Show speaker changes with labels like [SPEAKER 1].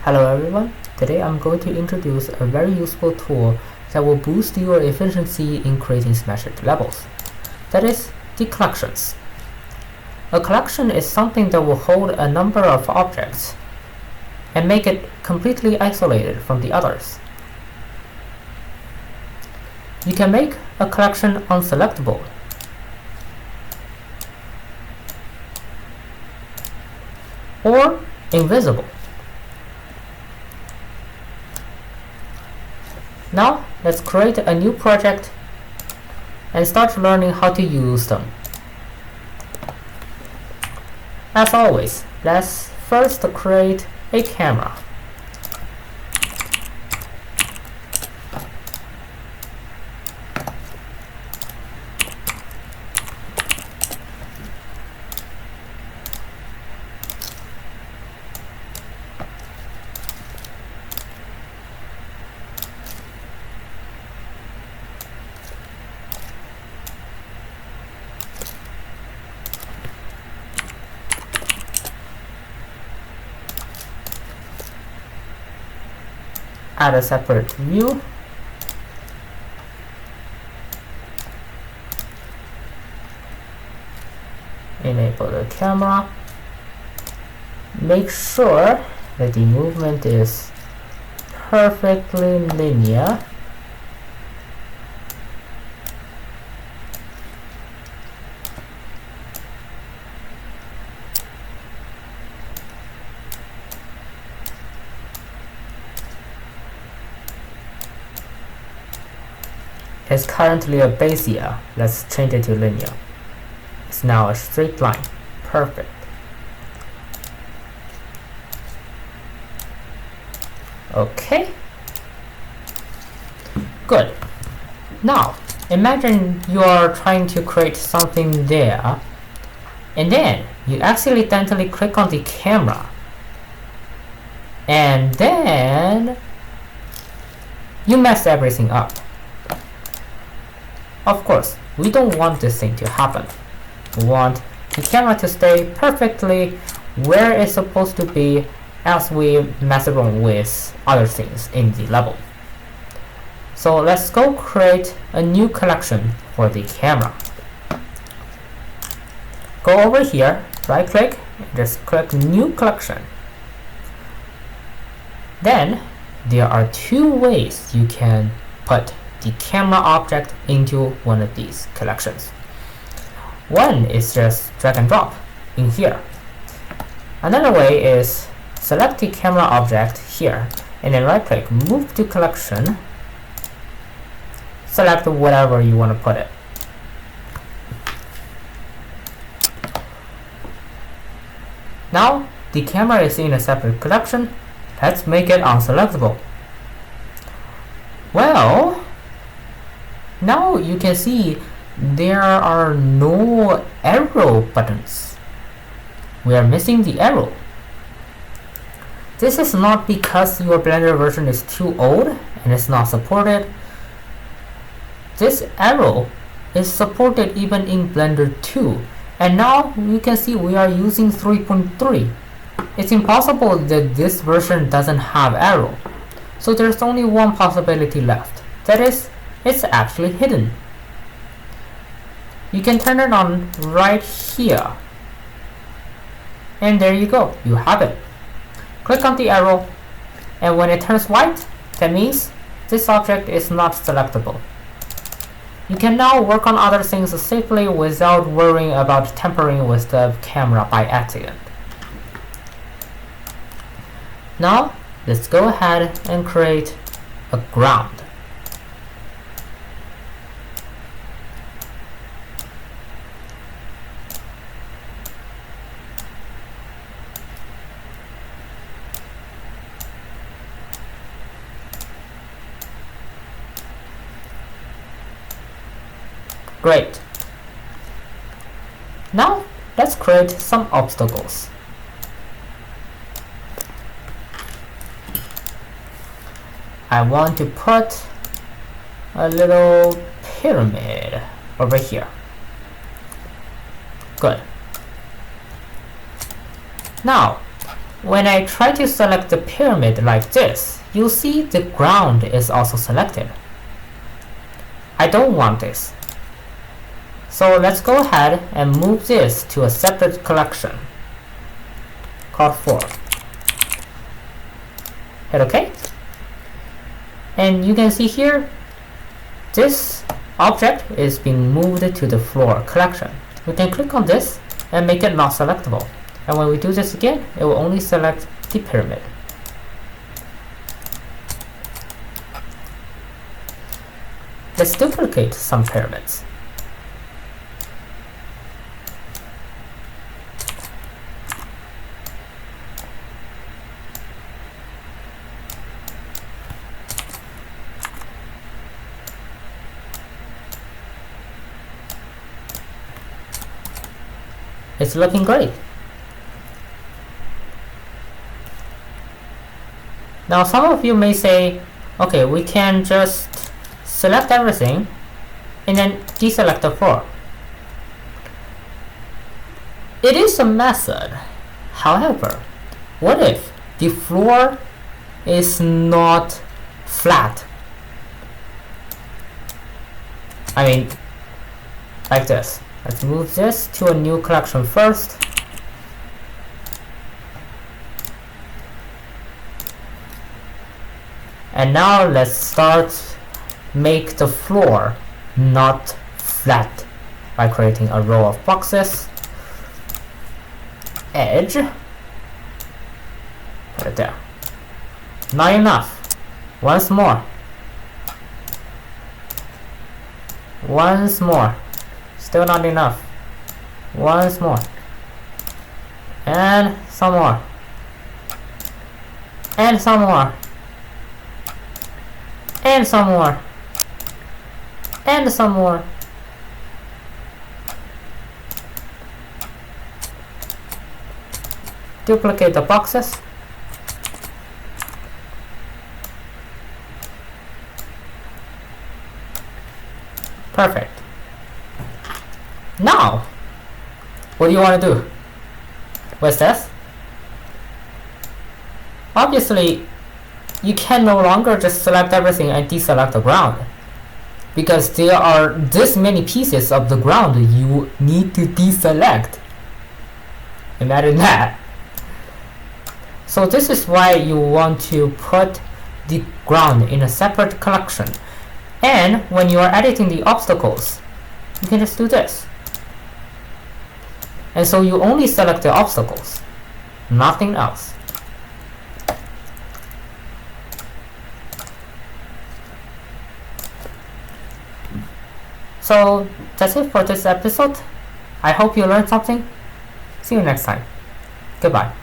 [SPEAKER 1] Hello everyone, today I'm going to introduce a very useful tool that will boost your efficiency in creating smashed levels. That is, the collections. A collection is something that will hold a number of objects and make it completely isolated from the others. You can make a collection unselectable, or invisible. Now let's create a new project and start learning how to use them. As always, let's first create a camera. Add a separate view. Enable the camera. Make sure that the movement is perfectly linear. It's currently a Bezier. Let's change it to linear. It's now a straight line. Perfect. Okay. Good. Now, imagine you are trying to create something there, and then you accidentally click on the camera, and then you mess everything up. Of course, we don't want this thing to happen. We want the camera to stay perfectly where it's supposed to be as we mess around with other things in the level. So let's go create a new collection for the camera. Go over here, right click, and just click New Collection. Then there are two ways you can put the camera object into one of these collections. One is just drag and drop in here. Another way is select the camera object here and then right click, move to collection, select whatever you want to put it. Now the camera is in a separate collection. Let's make it unselectable. Well, now you can see there are no arrow buttons. We are missing the arrow. This is not because your Blender version is too old and it's not supported. This arrow is supported even in Blender 2. And now you can see we are using 3.3. It's impossible that this version doesn't have arrow. So there's only one possibility left. That is, it's actually hidden. You can turn it on right here. And there you go, you have it. Click on the arrow, and when it turns white, that means this object is not selectable. You can now work on other things safely without worrying about tampering with the camera by accident. Now, let's go ahead and create a ground. Great. Now let's create some obstacles. I want to put a little pyramid over here. Good. Now when I try to select the pyramid like this, you'll see the ground is also selected. I don't want this. So let's go ahead and move this to a separate collection called floor. Hit OK. And you can see here, this object is being moved to the floor collection. We can click on this and make it not selectable. And when we do this again, it will only select the pyramid. Let's duplicate some pyramids. It's looking great. Now some of you may say, okay, we can just select everything and then deselect the floor. It is a method. However, what if the floor is not flat? I mean, like this. Let's move this to a new collection first. And now let's start make the floor not flat by creating a row of boxes. Edge. Put it there. Not enough. Once more. Once more. Still not enough. Once more. And some more. And some more. And some more. And some more. Duplicate the boxes. Perfect. Now, what do you want to do with this? Obviously, you can no longer just select everything and deselect the ground, because there are this many pieces of the ground you need to deselect. Imagine that. So this is why you want to put the ground in a separate collection. And when you are editing the obstacles, you can just do this. And so you only select the obstacles, nothing else. So that's it for this episode. I hope you learned something. See you next time. Goodbye.